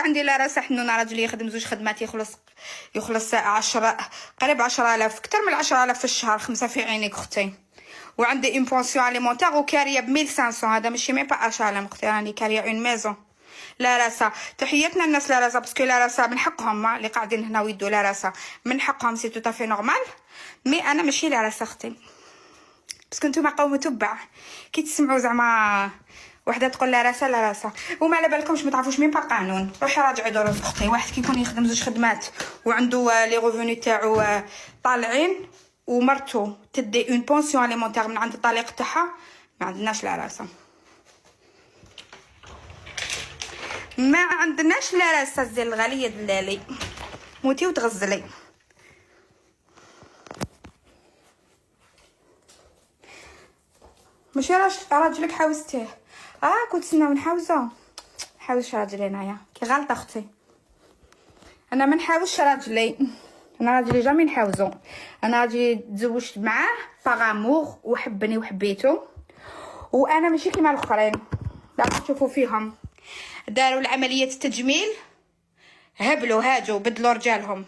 عندي لا راه حنون راجلي يخدم 2 خدمات يخلص 10 قريب 10,000 اكثر من 10,000 في الشهر. 5 في عينيك اختي. وعندي اون بونسيون اليمونتير وكاريه ب 1500. هذا ماشي مي با اشالم اختي، راني كاريه اون ميزون. لا راسا تحياتنا الناس لا راسا باسكو لا راسا من حقهم اللي قاعدين هنا ويدوا لا راسا من حقهم، سي تو في نورمال. مي انا ماشي لا راسا اختي، باسكو نتوما قوم تبع كي تسمعوا زعما وحده تقول لا راسا لا راسا وما على بالكمش ما تعرفوش مين با قانون. روحي راجعي دروس اختي. واحد كيكون يخدم 2 خدمات وعنده لي ريفوني تاعو طالعين ومرتو تدي اون بونسيون اليمونتير من عند الطليق تاعها، ما عندناش لا راسا، ما عندناش لا راسا. زي الغاليه دلالي موتي وتغزلي. ماشي راجلك حاوزتيه. كنت تسناو نحاوزو. حاوزش راجلي انايا كي غلطه اختي. انا ما نحاوزش راجلي. انا راجلي جامي نحاوزو. انا راجلي تزوجت معاه باغامور وحبني وحبيتو، وانا ماشي كيما الاخرين لا تشوفوا فيهم داروا العمليه التجميل هبلوا هاجوا بدلوا رجالهم.